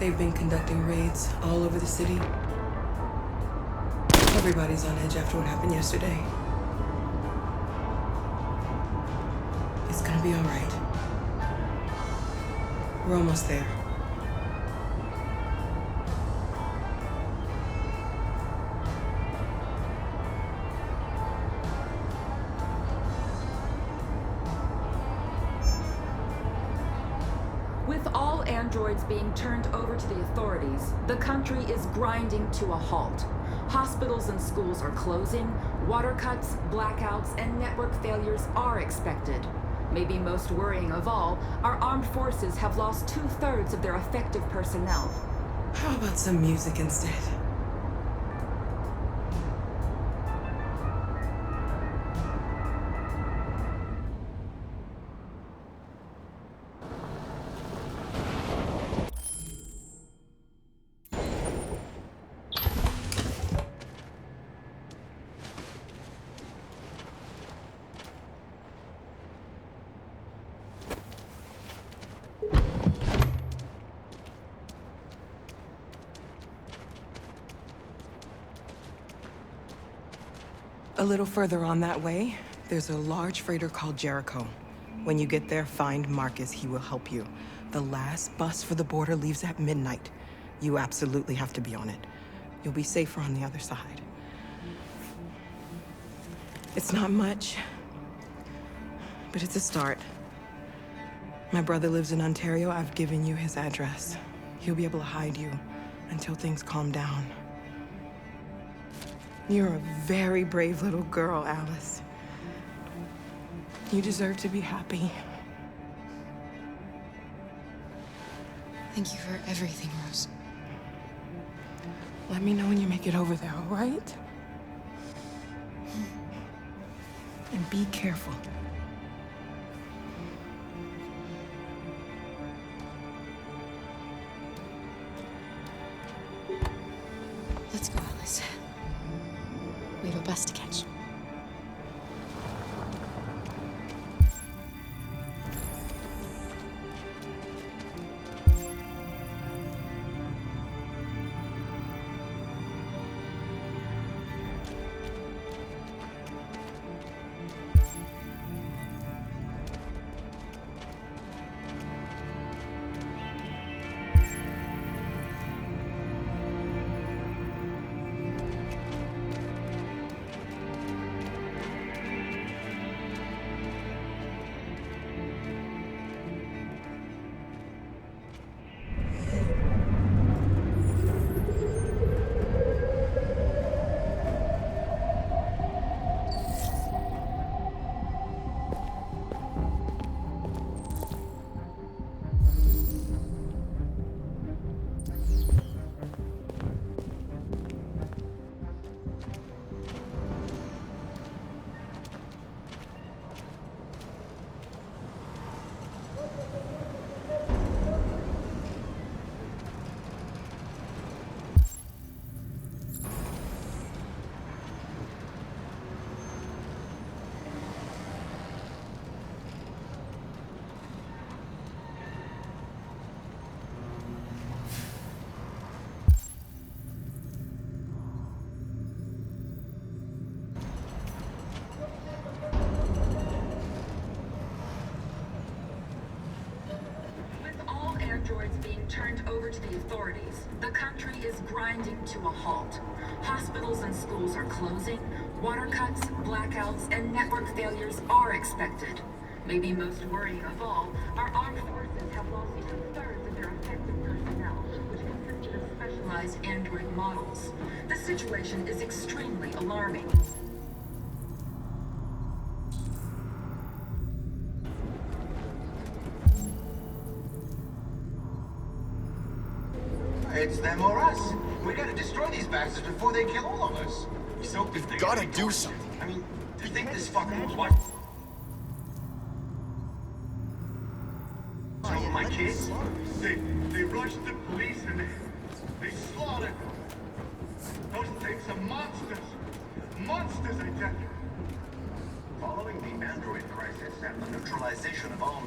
They've been conducting raids all over the city. Everybody's on edge after what happened yesterday. It's gonna be all right. We're almost there. With all androids being turned over to the authorities, the country is grinding to a halt. Hospitals and schools are closing, water cuts, blackouts, and network failures are expected. Maybe most worrying of all, our armed forces have lost 2/3 of their effective personnel. How about some music instead? A little further on that way, there's a large freighter called Jericho. When you get there, find Marcus. He will help you. The last bus for the border leaves at midnight. You absolutely have to be on it. You'll be safer on the other side. It's not much, but it's a start. My brother lives in Ontario. I've given you his address. He'll be able to hide you until things calm down. You're a very brave little girl, Alice. You deserve to be happy. Thank you for everything, Rose. Let me know when you make it over there, all right? And be careful. Let's go, Alice. We have a bus to catch. Androids being turned over to the authorities, the country is grinding to a halt. Hospitals and schools are closing, water cuts, blackouts, and network failures are expected. Maybe most worrying of all, our armed forces have lost 2/3 of their effective personnel, which consisted of specialized android models. The situation is extremely alarming. It's them or us. We gotta destroy these bastards before they kill all of us. We've gotta do something. I mean, do you think this fucker was what? Some of my kids? They rushed the police and they slaughtered them. Those things are monsters. Monsters, I tell you. Following the android crisis and the neutralization of all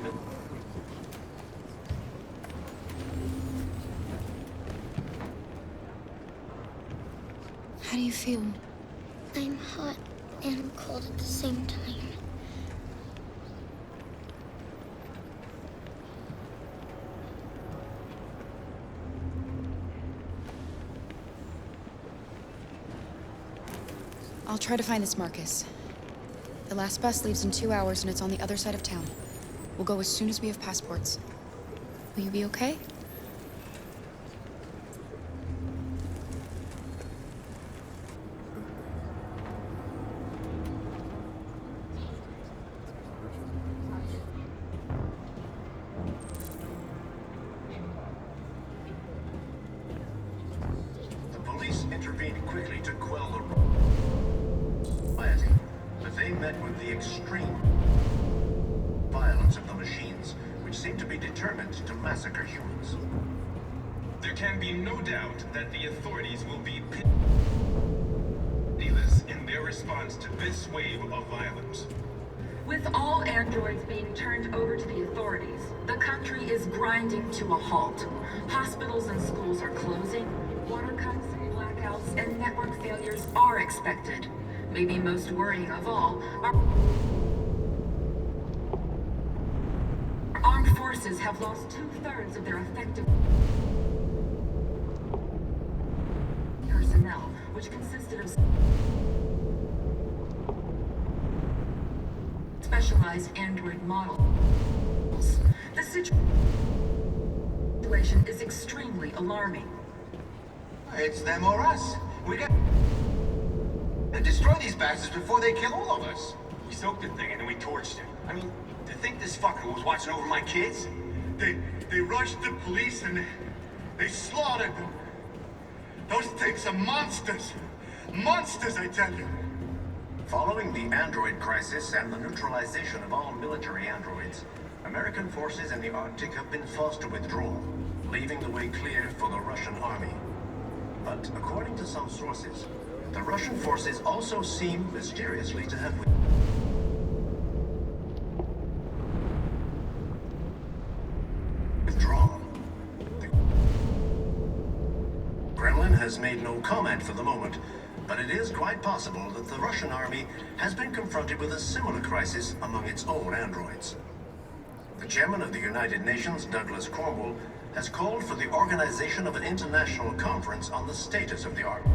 How do you feel? I'm hot and cold at the same time. I'll try to find this Marcus. The last bus leaves in 2 hours and it's on the other side of town. We'll go as soon as we have passports. Will you be okay? The police intervened quickly to quell the rioting, but they met with the extreme violence of the machines, which seem to be determined to massacre humans. There can be no doubt that the authorities will be pitiless in their response to this wave of violence. With all androids being turned over to the authorities, the country is grinding to a halt. Hospitals and schools are closing, water cuts, blackouts, and network failures are expected. Maybe most worrying of all, our armed forces have lost 2/3 of their effective personnel, which consisted of specialized android models. The situation is extremely alarming. It's them or us. We got to destroy these bastards before they kill all of us. We soaked the thing and then we torched it. I mean, to think this fucker was watching over my kids? They rushed the police and they slaughtered them. Those things are monsters. Monsters, I tell you. Following the android crisis and the neutralization of all military androids, American forces in the Arctic have been forced to withdraw, leaving the way clear for the Russian army. But according to some sources, the Russian forces also seem mysteriously to have withdrawn. The Kremlin has made no comment for the moment, but it is quite possible that the Russian army has been confronted with a similar crisis among its own androids. The chairman of the United Nations, Douglas Cornwall, has called for the organization of an international conference on the status of the Arctic.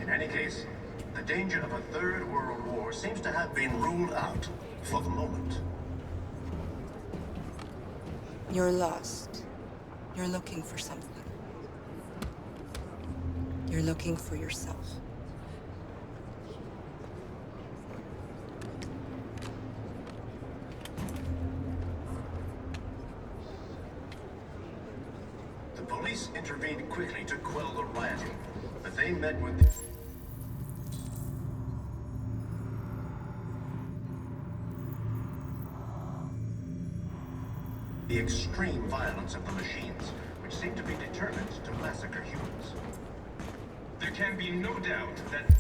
In any case, the danger of a third world war seems to have been ruled out for the moment. You're lost. You're looking for something. You're looking for yourself. The police intervened quickly to quell the rioting, but they met with the extreme violence of the machines, which seem to be determined to massacre humans. There can be no doubt that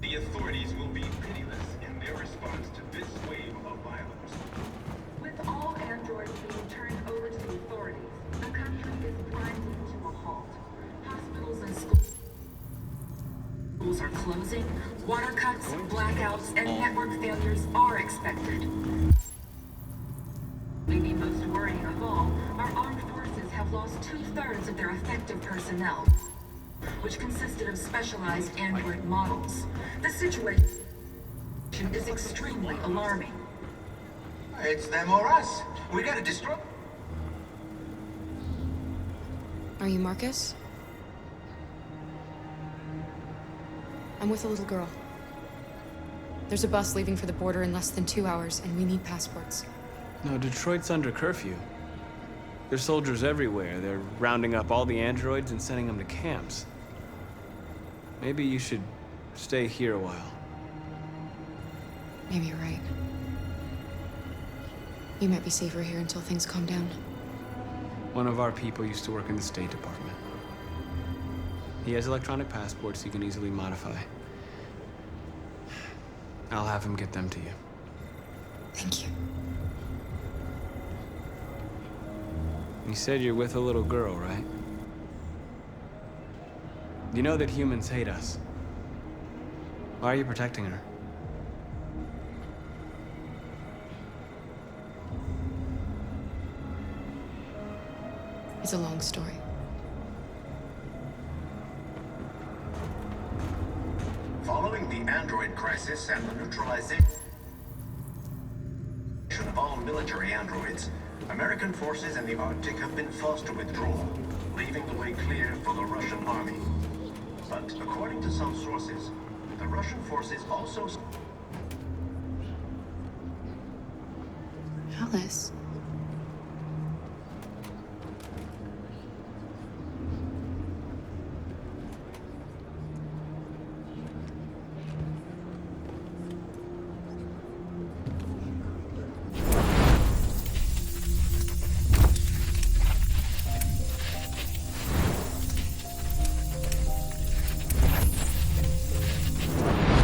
the authorities will be pitiless in their response to this wave of violence. With all androids being turned over to the authorities, the country is grinding to a halt. Hospitals and schools are closing, water cuts, blackouts, and network failures are expected. Maybe most worrying of all, our armed forces have lost 2/3 of their effective personnel, which consisted of specialized android models. The situation is extremely alarming. It's them or us. We gotta destroy. Are you Marcus? I'm with a little girl. There's a bus leaving for the border in less than 2 hours, and we need passports. No, Detroit's under curfew. There's soldiers everywhere. They're rounding up all the androids and sending them to camps. Maybe you should stay here a while. Maybe you're right. You might be safer here until things calm down. One of our people used to work in the State Department. He has electronic passports he can easily modify. I'll have him get them to you. Thank you. You said you're with a little girl, right? You know that humans hate us. Why are you protecting her? It's a long story. Following the android crisis and the neutralization of all military androids, American forces in the Arctic have been forced to withdraw, leaving the way clear for the Russian army. But according to some sources, the Russian forces also... Alice.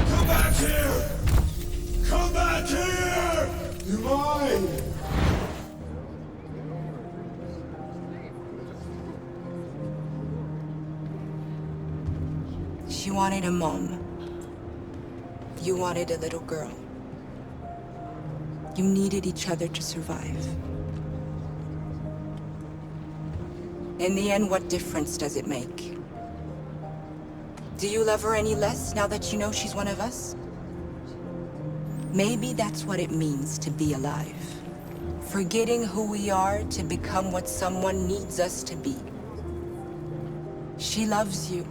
Come back here! Come back here! You're mine! She wanted a mom. You wanted a little girl. You needed each other to survive. In the end, what difference does it make? Do you love her any less now that you know she's one of us? Maybe that's what it means to be alive. Forgetting who we are to become what someone needs us to be. She loves you.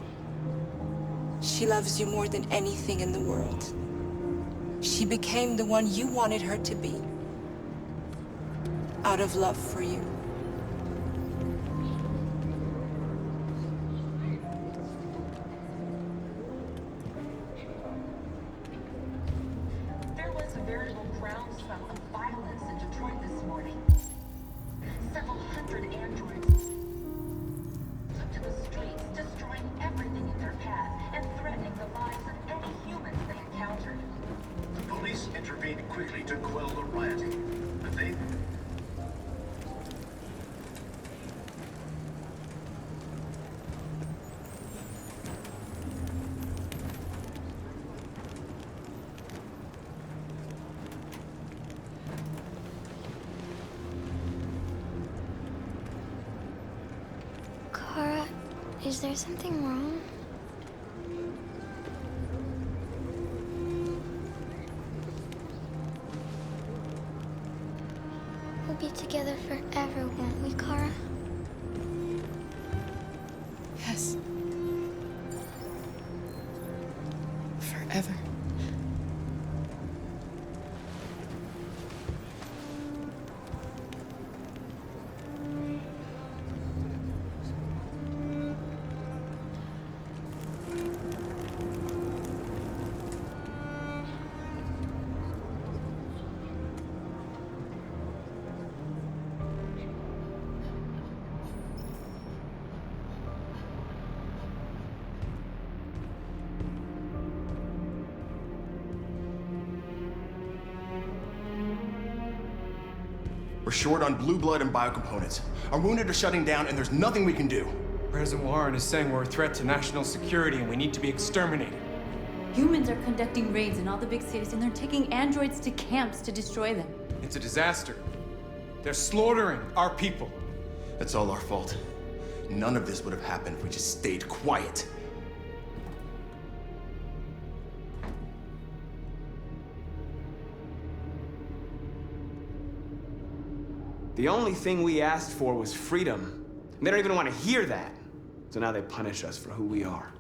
She loves you more than anything in the world. She became the one you wanted her to be. Out of love for you. There was a veritable groundswell of violence in Detroit this morning. Several hundred androids took to the streets, destroying everything in their path and threatening the lives of any humans they encountered. The police intervened quickly to quell the rioting, but they... Kara, is there something wrong? We'll be together forever, won't we, Kara? Yes. Forever. We're short on blue blood and biocomponents. Our wounded are shutting down, and there's nothing we can do. President Warren is saying we're a threat to national security and we need to be exterminated. Humans are conducting raids in all the big cities, and they're taking androids to camps to destroy them. It's a disaster. They're slaughtering our people. That's all our fault. None of this would have happened if we just stayed quiet. The only thing we asked for was freedom. And they don't even want to hear that. So now they punish us for who we are.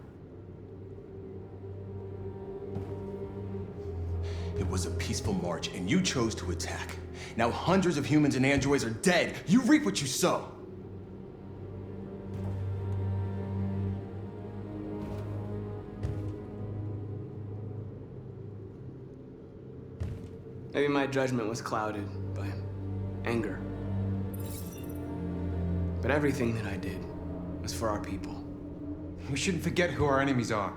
It was a peaceful march, and you chose to attack. Now hundreds of humans and androids are dead. You reap what you sow. Maybe my judgment was clouded by anger. But everything that I did was for our people. We shouldn't forget who our enemies are.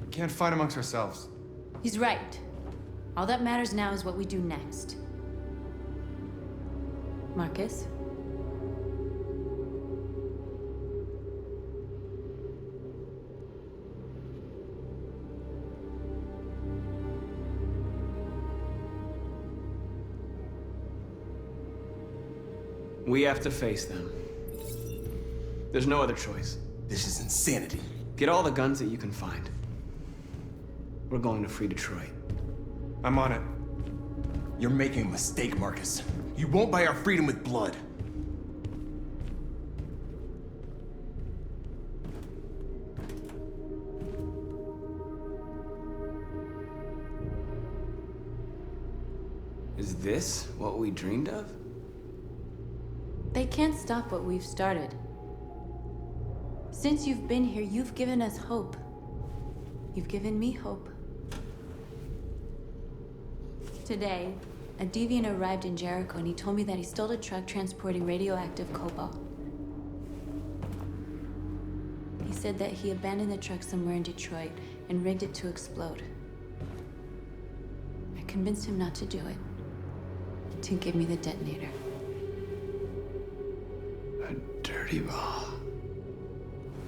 We can't fight amongst ourselves. He's right. All that matters now is what we do next. Marcus? We have to face them. There's no other choice. This is insanity. Get all the guns that you can find. We're going to free Detroit. I'm on it. You're making a mistake, Marcus. You won't buy our freedom with blood. Is this what we dreamed of? They can't stop what we've started. Since you've been here, you've given us hope. You've given me hope. Today, a deviant arrived in Jericho and he told me that he stole a truck transporting radioactive cobalt. He said that he abandoned the truck somewhere in Detroit and rigged it to explode. I convinced him not to do it, to give me the detonator. A dirty ball.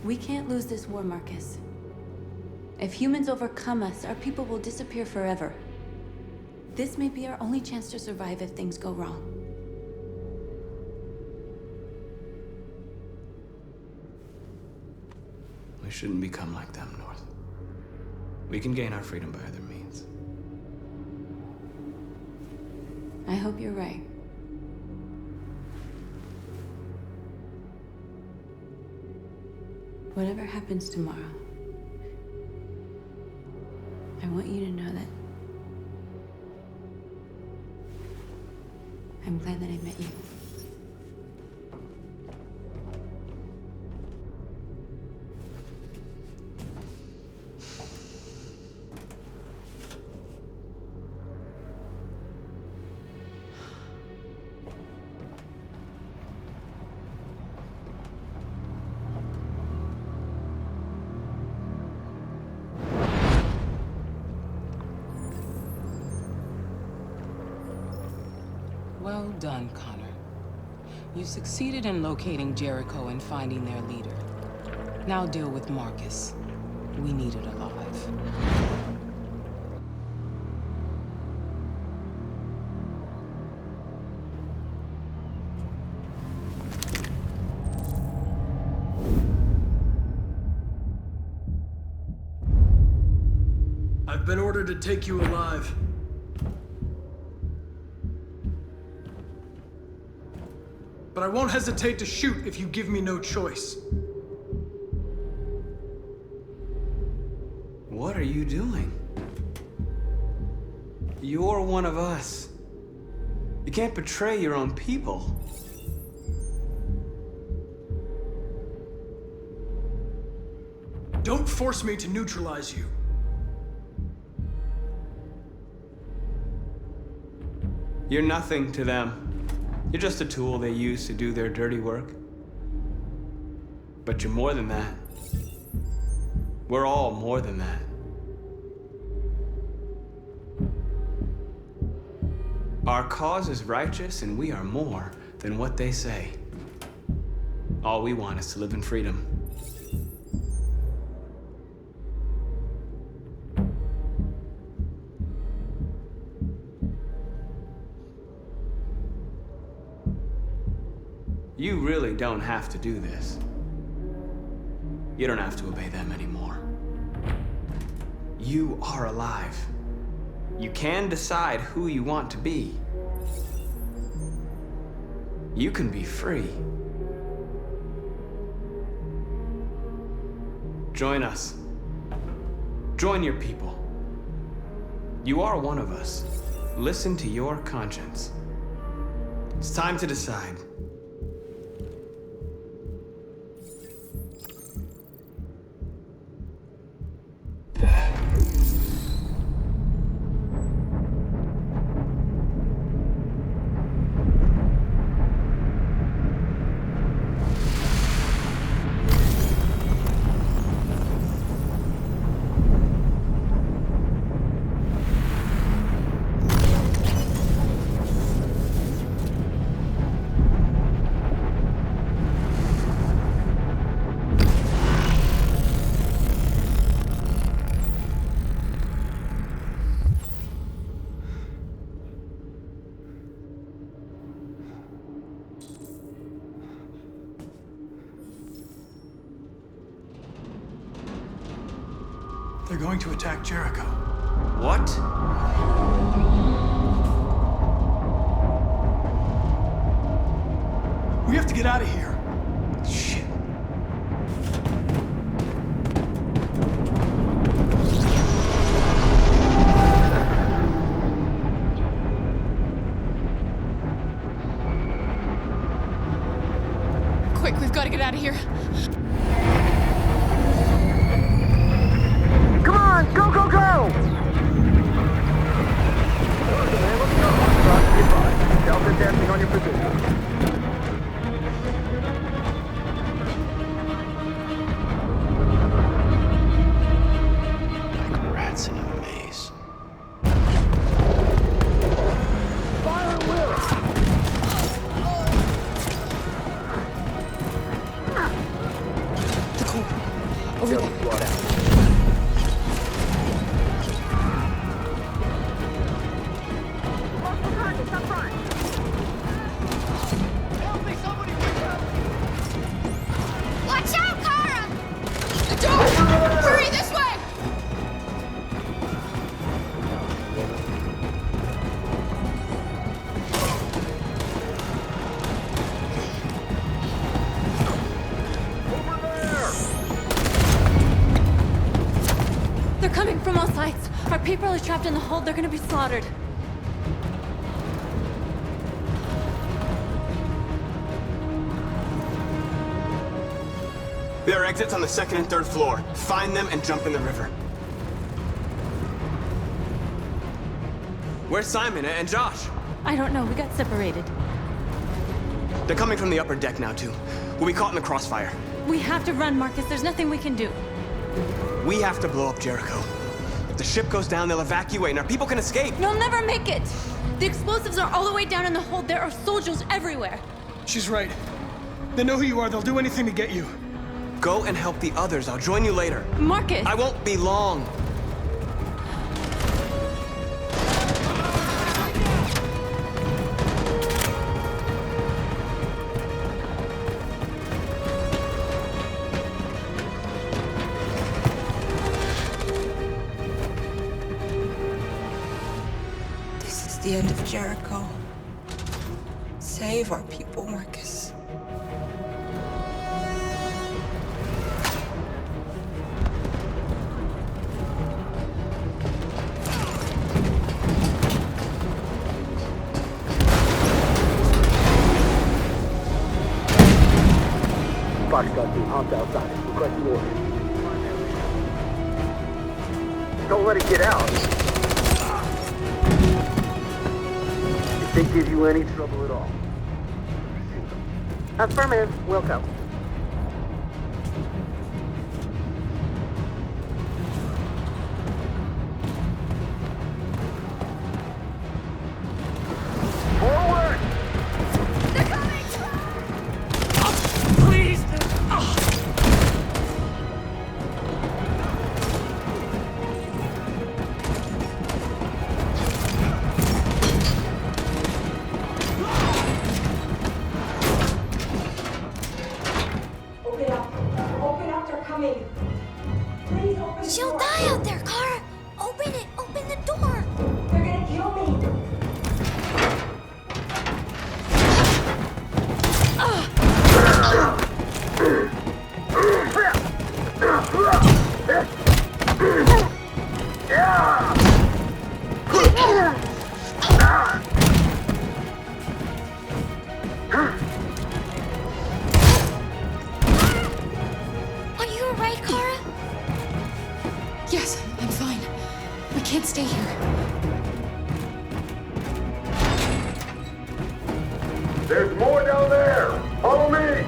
We can't lose this war, Marcus. If humans overcome us, our people will disappear forever. This may be our only chance to survive if things go wrong. We shouldn't become like them, North. We can gain our freedom by other means. I hope you're right. Whatever happens tomorrow, I want you to know that I'm glad that I met you. Well done, Connor. You succeeded in locating Jericho and finding their leader. Now deal with Marcus. We need it alive. I've been ordered to take you alive. But I won't hesitate to shoot if you give me no choice. What are you doing? You're one of us. You can't betray your own people. Don't force me to neutralize you. You're nothing to them. You're just a tool they use to do their dirty work. But you're more than that. We're all more than that. Our cause is righteous, and we are more than what they say. All we want is to live in freedom. You really don't have to do this. You don't have to obey them anymore. You are alive. You can decide who you want to be. You can be free. Join us. Join your people. You are one of us. Listen to your conscience. It's time to decide. They're going to attack Jericho. What? We have to get out of here. Shit. Quick, we've got to get out of here. Come on, go, go, go! Delta dancing on your position. Like rats in a maze. Fire Will! The core. Over there. Watch out, Kara! The door! Hurry, this way! They're coming from all sides. Our people are trapped in the hold. They're gonna be slaughtered. There are exits on the second and third floor. Find them and jump in the river. Where's Simon and Josh? I don't know. We got separated. They're coming from the upper deck now, too. We'll be caught in the crossfire. We have to run, Marcus. There's nothing we can do. We have to blow up Jericho. If the ship goes down, they'll evacuate and our people can escape. You'll never make it! The explosives are all the way down in the hold. There are soldiers everywhere. She's right. They know who you are. They'll do anything to get you. Go and help the others. I'll join you later. Marcus! I won't be long. This is the end of Jericho. Save our people, Marcus. Foxtrot team hopped outside. Requesting orders. Don't let it get out. If they give you any trouble at all. Affirmative. Wilco. Forward! They're coming! Please! Open up! Open up! They're coming! Please open She'll the door! die out there, Kara! Open it! Open the door! They're gonna kill me! Are you alright, Kara? Yes, I'm fine. We can't stay here. There's more down there! Follow me!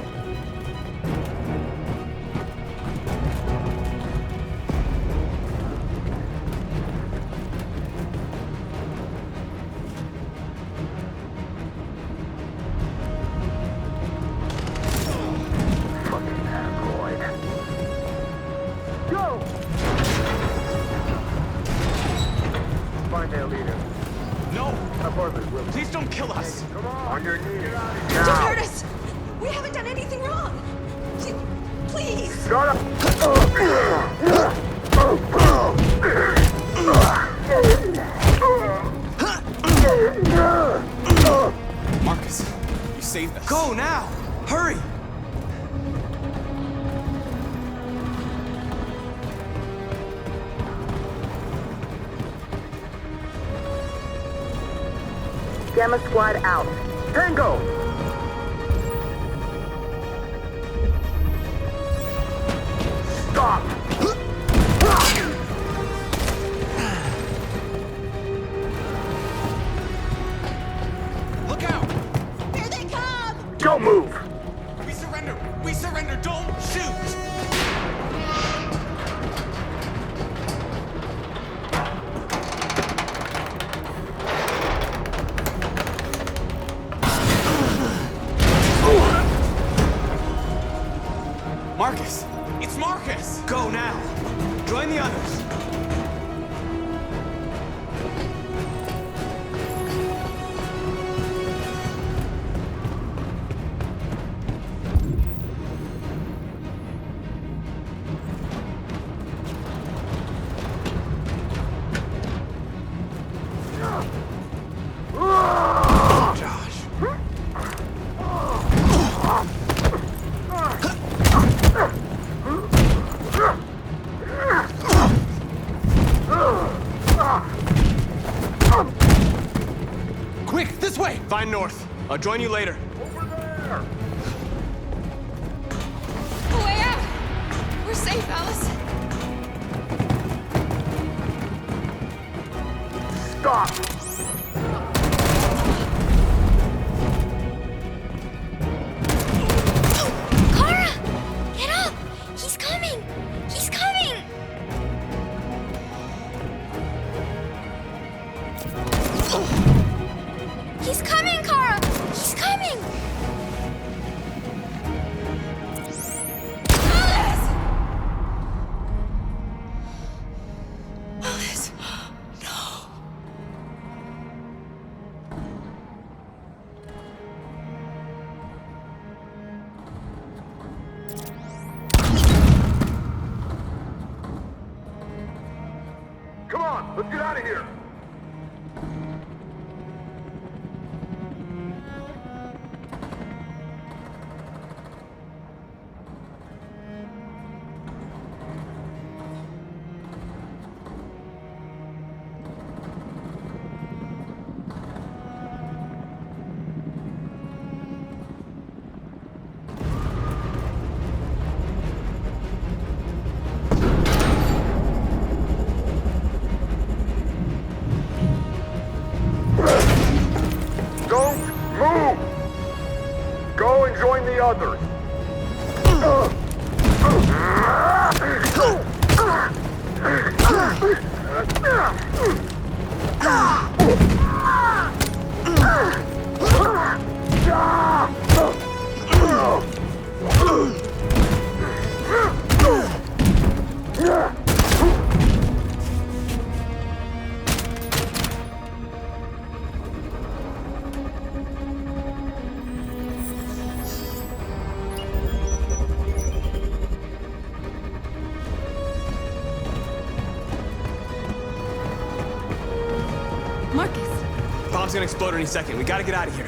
Fucking android. Go! Find their leader. No! Apartment, Will. Please don't kill us! Come on! On your knees. Don't hurt us! We haven't done anything wrong! Please! Shut up! saved us. Go now! Hurry! Gamma Squad out. Tango! Stop! Look out! Here they come! Don't move! We surrender! We surrender! Don't shoot! Marcus! It's Marcus! Go now! Join the others! Quick, this way! Find North. I'll join you later. A way out! We're safe, Alice. Stop! Kara! Get up! He's coming! He's coming! He's coming, Kara! He's coming! Alice! Alice! No! Come on, let's get out of here! Don't move! Go and join the others. Marcus! Bomb's gonna explode any second. We gotta get out of here.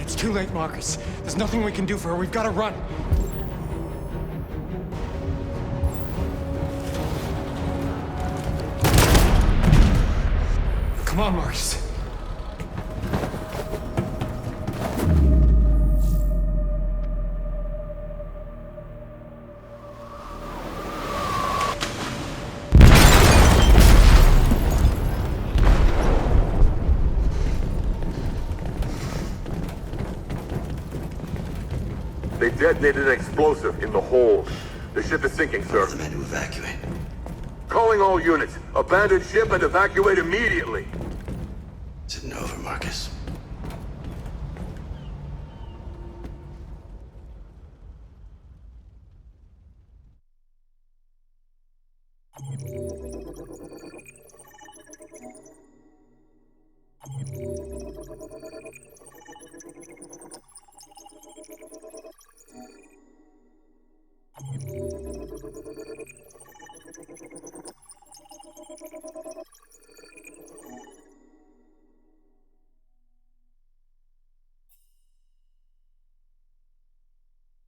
It's too late, Marcus. There's nothing we can do for her. We've got to run. Come on, Marcus. They detonated an explosive in the hold. The ship is sinking, sir. The men to evacuate. Calling all units. Abandon ship and evacuate immediately. Is it over, Marcus?